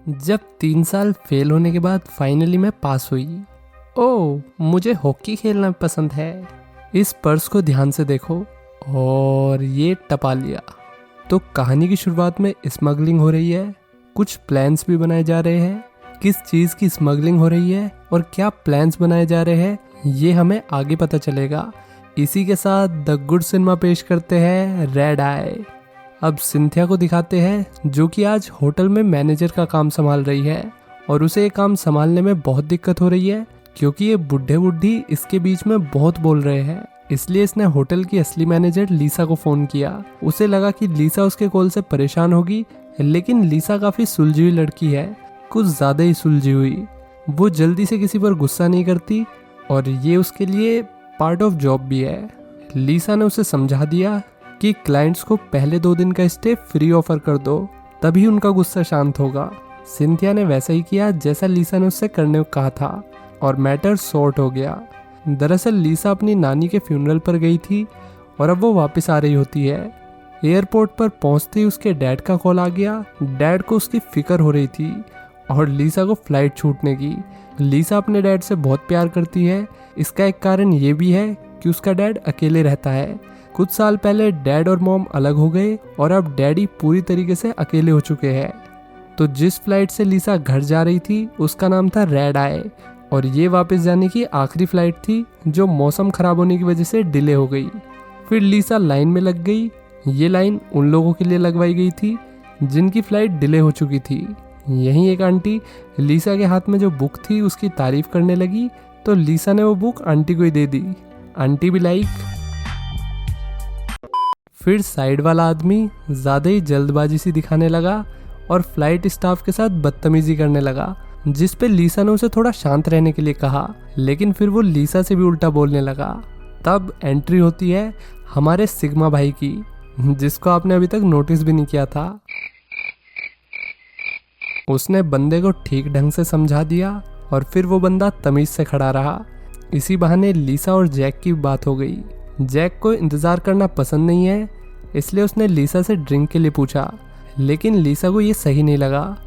जब 3 साल फेल होने के बाद फाइनली मैं पास हुई। ओह, मुझे हॉकी खेलना पसंद है। इस पर्स को ध्यान से देखो और ये टपा लिया। तो कहानी की शुरुआत में स्मगलिंग हो रही है, कुछ प्लान्स भी बनाए जा रहे हैं। किस चीज़ की स्मगलिंग हो रही है और क्या प्लान्स बनाए जा रहे हैं ये हमें आगे पता चलेगा। इसी के साथ द गुड सिनेमा पेश करते हैं रेड आई। अब सिंथिया को दिखाते हैं जो कि आज होटल में मैनेजर का काम संभाल रही है और उसे ये काम संभालने में बहुत दिक्कत हो रही है क्योंकि ये बुढ़े बुढ़ी इसके बीच में बहुत बोल रहे हैं। इसलिए इसने होटल की असली मैनेजर लीसा को फोन किया। उसे लगा कि लीसा उसके कॉल से परेशान होगी, लेकिन लीसा काफी सुलझी हुई लड़की है, कुछ ज्यादा ही सुलझी हुई। वो जल्दी से किसी पर गुस्सा नहीं करती और ये उसके लिए पार्ट ऑफ जॉब भी है। लीसा ने उसे समझा दिया कि क्लाइंट्स को पहले 2 दिन का स्टे फ्री ऑफर कर दो, तभी उनका गुस्सा शांत होगा। सिंथिया ने वैसा ही किया जैसा लीसा ने उससे करने को कहा था और मैटर सॉर्ट हो गया। दरअसल लीसा अपनी नानी के फ्यूनरल पर गई थी और अब वो वापस आ रही होती है। एयरपोर्ट पर पहुंचते ही उसके डैड का कॉल आ गया। डैड को उसकी फिक्र हो रही थी और लीसा को फ्लाइट छूटने की। लीसा अपने डैड से बहुत प्यार करती है। इसका एक कारण ये भी है कि उसका डैड अकेले रहता है। कुछ साल पहले डैड और मॉम अलग हो गए और अब डैडी पूरी तरीके से अकेले हो चुके हैं। तो जिस फ्लाइट से लीसा घर जा रही थी उसका नाम था रेड आई और ये वापस जाने की आखिरी फ्लाइट थी जो मौसम खराब होने की वजह से डिले हो गई। फिर लीसा लाइन में लग गई। ये लाइन उन लोगों के लिए लगवाई गई थी जिनकी फ्लाइट डिले हो चुकी थी। यहीं एक आंटी लीसा के हाथ में जो बुक थी उसकी तारीफ करने लगी, तो लीसा ने वो बुक आंटी को ही दे दी। आंटी भी लाइक। फिर साइड वाला आदमी ज़्यादा ही जल्दबाजी सी दिखाने लगा और फ्लाइट स्टाफ के साथ बदतमीजी करने लगा, जिस पे लीसा ने उसे थोड़ा शांत रहने के लिए कहा, लेकिन फिर वो लीसा से भी उल्टा बोलने लगा। तब एंट्री होती है हमारे सिग्मा भाई की, जिसको आपने अभी तक नोटिस भी नहीं किया था। उसने बंदे को ठीक ढंग से समझा दिया और फिर वो बंदा तमीज से खड़ा रहा। इसी बहाने लीसा और जैक की बात हो गई। जैक को इंतज़ार करना पसंद नहीं है, इसलिए उसने लीसा से ड्रिंक के लिए पूछा, लेकिन लीसा को ये सही नहीं लगा,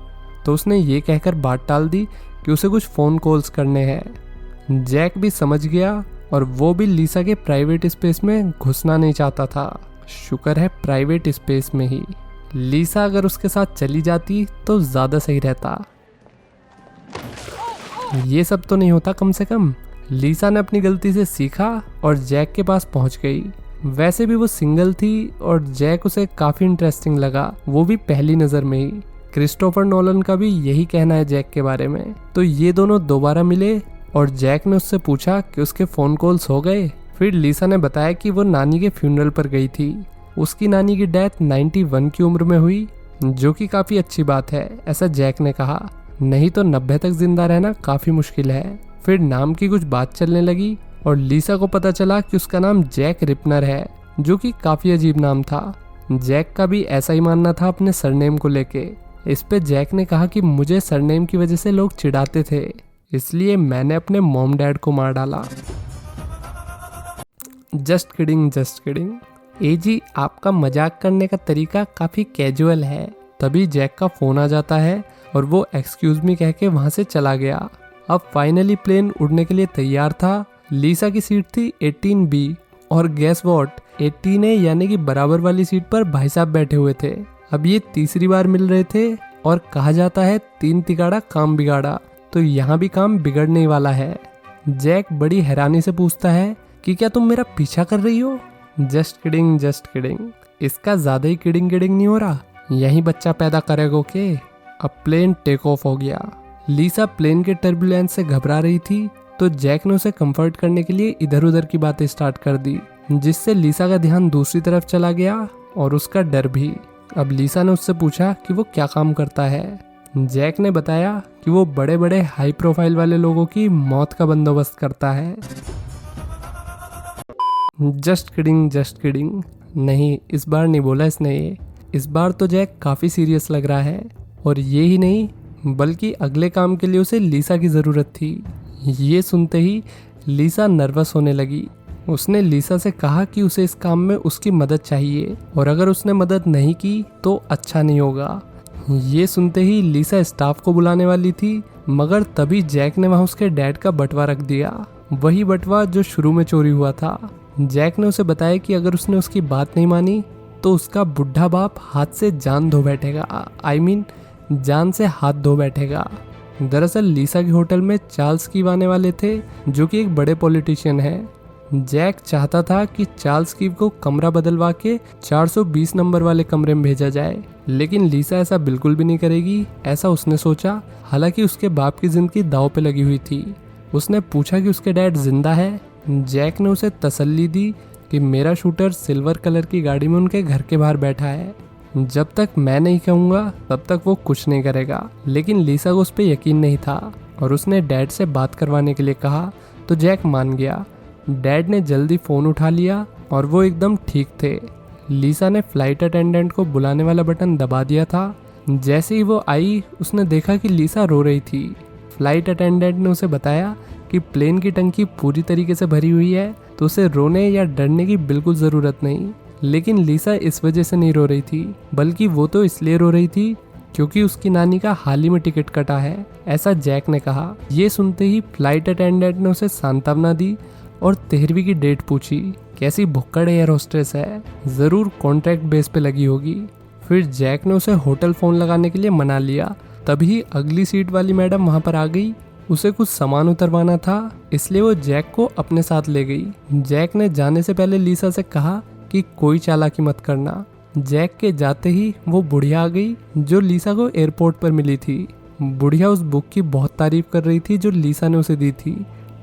तो उसने ये कहकर बात टाल दी कि उसे कुछ फ़ोन कॉल्स करने हैं। जैक भी समझ गया और वो भी लीसा के प्राइवेट स्पेस में घुसना नहीं चाहता था। शुक्र है प्राइवेट स्पेस में ही। लीसा अगर उसके साथ चली जाती तो ज़्यादा सही रहता। ये सब तो नहीं होता कम से कम। लीसा ने अपनी गलती से सीखा और जैक के पास पहुंच गई। वैसे भी वो सिंगल थी और जैक उसे काफ़ी इंटरेस्टिंग लगा, वो भी पहली नज़र में ही। क्रिस्टोफर नोलन का भी यही कहना है जैक के बारे में। तो ये दोनों दोबारा मिले और जैक ने उससे पूछा कि उसके फ़ोन कॉल्स हो गए। फिर लीसा ने बताया कि वो नानी के फ्यूनरल पर गई थी। उसकी नानी की डेथ 91 की उम्र में हुई, जो कि काफ़ी अच्छी बात है, ऐसा जैक ने कहा। नहीं तो 90 तक जिंदा रहना काफ़ी मुश्किल है। फिर नाम की कुछ बात चलने लगी और लीसा को पता चला कि उसका नाम जैक रिपनर है, जो कि काफ़ी अजीब नाम था। जैक का भी ऐसा ही मानना था अपने सरनेम को लेके। इस पे जैक ने कहा कि मुझे सरनेम की वजह से लोग चिढ़ाते थे, इसलिए मैंने अपने मॉम डैड को मार डाला। Just kidding, just kidding. ए जी, आपका मजाक करने का तरीका काफ़ी कैजुअल है। तभी जैक का फ़ोन आ जाता है और वो एक्सक्यूज़ मी कह के वहाँ से चला गया। अब फाइनली प्लेन उड़ने के लिए तैयार था। लीसा की सीट थी 18B और गैस वॉट, 18A यानी कि बराबर वाली सीट पर भाई साहब बैठे हुए थे। अब ये तीसरी बार मिल रहे थे और कहा जाता है 3 तिगाड़ा काम बिगाड़ा, तो यहाँ भी काम बिगड़ने वाला है। जैक बड़ी हैरानी से पूछता है कि क्या तुम मेरा पीछा कर रही हो? Just kidding, just kidding. इसका ज़्यादा ही किडिंग किडिंग नहीं हो रहा? यही बच्चा पैदा करेगा के। अब प्लेन टेक ऑफ हो गया। लीसा प्लेन के टर्बुलेंस से घबरा रही थी, तो जैक ने उसे कंफर्ट करने के लिए इधर उधर की बातें स्टार्ट कर दी, जिससे लीसा का ध्यान दूसरी तरफ चला गया और उसका डर भी। अब लीसा ने उससे पूछा कि वो क्या काम करता है। जैक ने बताया कि वो बड़े बड़े हाई प्रोफाइल वाले लोगों की मौत का बंदोबस्त करता है। Just kidding, just kidding. नहीं, इस बार नहीं बोला इसने ये। इस बार तो जैक काफ़ी सीरियस लग रहा है और ये ही नहीं बल्कि अगले काम के लिए उसे लीसा की ज़रूरत थी। ये सुनते ही लीसा नर्वस होने लगी। उसने लीसा से कहा कि उसे इस काम में उसकी मदद चाहिए और अगर उसने मदद नहीं की तो अच्छा नहीं होगा। ये सुनते ही लीसा स्टाफ को बुलाने वाली थी, मगर तभी जैक ने वहाँ उसके डैड का बटवा रख दिया, वही बटवा जो शुरू में चोरी हुआ था। जैक ने उसे बताया कि अगर उसने उसकी बात नहीं मानी तो उसका बुढ़ा बाप हाथ से जान धो बैठेगा, जान से हाथ धो बैठेगा। दरअसल लीसा के होटल में चार्ल्स कीव आने वाले थे, जो कि एक बड़े पॉलिटिशियन है। जैक चाहता था कि चार्ल्स कीव को कमरा बदलवा के 420 नंबर वाले कमरे में भेजा जाए, लेकिन लीसा ऐसा बिल्कुल भी नहीं करेगी, ऐसा उसने सोचा। हालांकि उसके बाप की जिंदगी दांव पे लगी हुई थी। उसने पूछा कि उसके डैड जिंदा है। जैक ने उसे तसल्ली दी कि मेरा शूटर सिल्वर कलर की गाड़ी में उनके घर के बाहर बैठा है, जब तक मैं नहीं कहूँगा तब तक वो कुछ नहीं करेगा। लेकिन लीसा को उस पर यकीन नहीं था और उसने डैड से बात करवाने के लिए कहा तो जैक मान गया। डैड ने जल्दी फ़ोन उठा लिया और वो एकदम ठीक थे। लीसा ने फ्लाइट अटेंडेंट को बुलाने वाला बटन दबा दिया था। जैसे ही वो आई उसने देखा कि लीसा रो रही थी। फ्लाइट अटेंडेंट ने उसे बताया कि प्लेन की टंकी पूरी तरीके से भरी हुई है, तो उसे रोने या डरने की बिल्कुल ज़रूरत नहीं। लेकिन लीसा इस वजह से नहीं रो रही थी, बल्कि वो तो इसलिए रो रही थी क्योंकि उसकी नानी का हाल ही में टिकट कटा है, ऐसा जैक ने कहा। ये सुनते ही फ्लाइट अटेंडेंट ने उसे सांत्वना दी और 13वीं की डेट पूछी। कैसी भुक्कड़ एयर होस्टेस है, ज़रूर कॉन्ट्रैक्ट बेस पे लगी होगी। फिर जैक ने उसे होटल फ़ोन लगाने के लिए मना लिया। तभी अगली सीट वाली मैडम वहाँ पर आ गई। उसे कुछ सामान उतरवाना था, इसलिए वो जैक को अपने साथ ले गई। जैक ने जाने से पहले लीसा से कहा कि कोई चालाकी मत करना। जैक के जाते ही वो बुढ़िया आ गई जो लीसा को एयरपोर्ट पर मिली थी। बुढ़िया उस बुक की बहुत तारीफ कर रही थी जो लीसा ने उसे दी थी।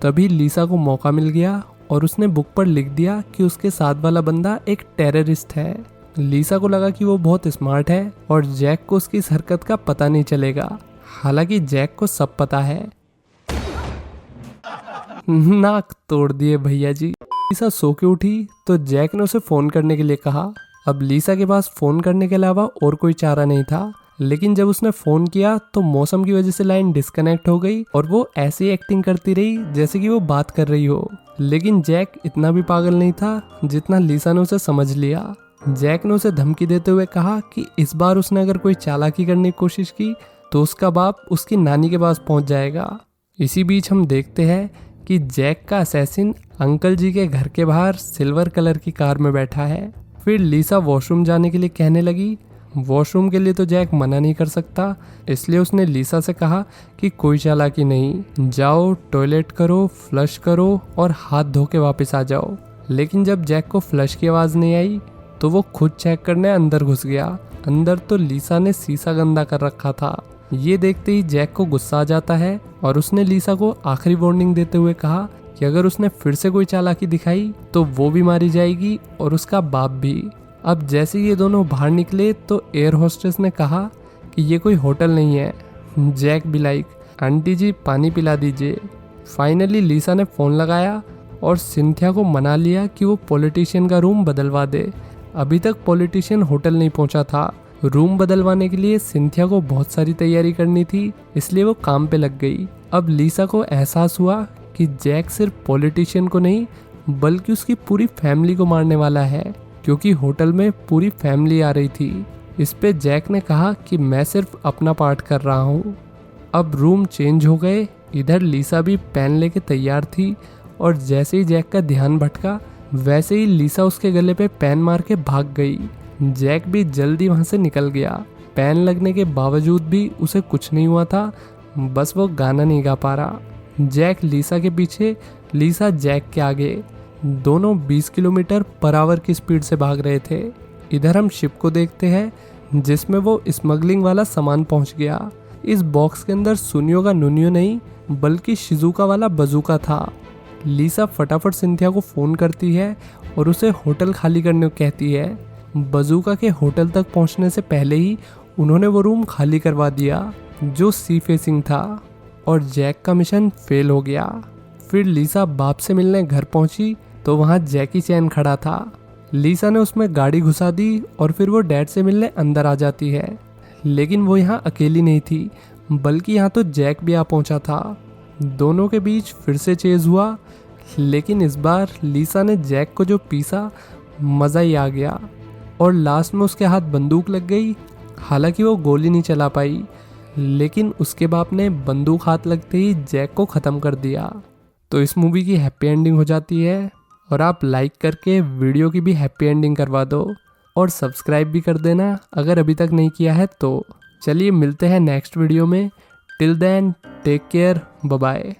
तभी लीसा को मौका मिल गया और उसने बुक पर लिख दिया कि उसके साथ वाला बंदा एक टेररिस्ट है। लीसा को लगा कि वो बहुत स्मार्ट है और जैक को उसकी इस हरकत का पता नहीं चलेगा। हालांकि जैक को सब पता है। नाक तोड़ दिए भैया जी। लीसा सो के उठी तो जैक ने उसे फोन करने के लिए कहा। अब लीसा के पास फोन करने के अलावा और कोई चारा नहीं था, लेकिन जब उसने फोन किया तो मौसम की वजह से लाइन डिस्कनेक्ट हो गई और वो ऐसी एक्टिंग करती रही जैसे कि वो बात कर रही हो। लेकिन जैक इतना भी पागल नहीं था जितना लीसा ने उसे समझ लिया। जैक ने उसे धमकी देते हुए कहा कि इस बार उसने अगर कोई चालाकी करने की कोशिश की तो उसका बाप उसकी नानी के पास पहुंच जाएगा। इसी बीच हम देखते हैं कि जैक का असैसिन अंकल जी के घर के बाहर सिल्वर कलर की कार में बैठा है। फिर लीसा वॉशरूम जाने के लिए कहने लगी। वॉशरूम के लिए तो जैक मना नहीं कर सकता, इसलिए उसने लीसा से कहा कि कोई चालाकी नहीं, जाओ टॉयलेट करो, फ्लश करो और हाथ धो के वापस आ जाओ। लेकिन जब जैक को फ्लश की आवाज़ नहीं आई तो वो खुद चेक करने अंदर घुस गया। अंदर तो लीसा ने शीशा गंदा कर रखा था। ये देखते ही जैक को गुस्सा आ जाता है और उसने लीसा को आखिरी वार्निंग देते हुए कहा कि अगर उसने फिर से कोई चालाकी दिखाई तो वो भी मारी जाएगी और उसका बाप भी। अब जैसे ये दोनों बाहर निकले तो एयर होस्टेस ने कहा कि ये कोई होटल नहीं है। जैक भी लाइक, आंटी जी पानी पिला दीजिए। फाइनली लीसा ने फ़ोन लगाया और सिंथिया को मना लिया कि वो पॉलिटिशियन का रूम बदलवा दे। अभी तक पॉलिटिशियन होटल नहीं पहुंचा था। रूम बदलवाने के लिए सिंथिया को बहुत सारी तैयारी करनी थी, इसलिए वो काम पे लग गई। अब लीसा को एहसास हुआ कि जैक सिर्फ पॉलिटिशियन को नहीं बल्कि उसकी पूरी फैमिली को मारने वाला है, क्योंकि होटल में पूरी फैमिली आ रही थी। इस पे जैक ने कहा कि मैं सिर्फ अपना पार्ट कर रहा हूँ। अब रूम चेंज हो गए। इधर लीसा भी पेन लेके तैयार थी और जैसे ही जैक का ध्यान भटका वैसे ही लीसा उसके गले पे पेन मार के भाग गई। जैक भी जल्दी वहाँ से निकल गया। पेन लगने के बावजूद भी उसे कुछ नहीं हुआ था, बस वो गाना नहीं गा पा रहा। जैक लीसा के पीछे, लीसा जैक के आगे। दोनों 20 किलोमीटर पर आवर की स्पीड से भाग रहे थे। इधर हम शिप को देखते हैं जिसमें वो स्मगलिंग वाला सामान पहुंच गया। इस बॉक्स के अंदर सुनियो का नुनियो नहीं बल्कि शिजुका वाला बजूका था। लीसा फटाफट सिंथिया को फ़ोन करती है और उसे होटल खाली करने को कहती है। बजूका के होटल तक पहुंचने से पहले ही उन्होंने वो रूम खाली करवा दिया जो सी फेसिंग था और जैक का मिशन फेल हो गया। फिर लीसा बाप से मिलने घर पहुंची तो वहाँ जैकी चैन खड़ा था। लीसा ने उसमें गाड़ी घुसा दी और फिर वो डैड से मिलने अंदर आ जाती है। लेकिन वो यहाँ अकेली नहीं थी बल्कि यहाँ तो जैक भी आ पहुँचा था। दोनों के बीच फिर से चेज हुआ, लेकिन इस बार लीसा ने जैक को जो पीसा मज़ा ही आ गया और लास्ट में उसके हाथ बंदूक लग गई हालांकि वो गोली नहीं चला पाई, लेकिन उसके बाप ने बंदूक हाथ लगते ही जैक को ख़त्म कर दिया। तो इस मूवी की हैप्पी एंडिंग हो जाती है और आप लाइक करके वीडियो की भी हैप्पी एंडिंग करवा दो और सब्सक्राइब भी कर देना अगर अभी तक नहीं किया है तो। चलिए मिलते हैं नेक्स्ट वीडियो में। Till then take care, bye bye.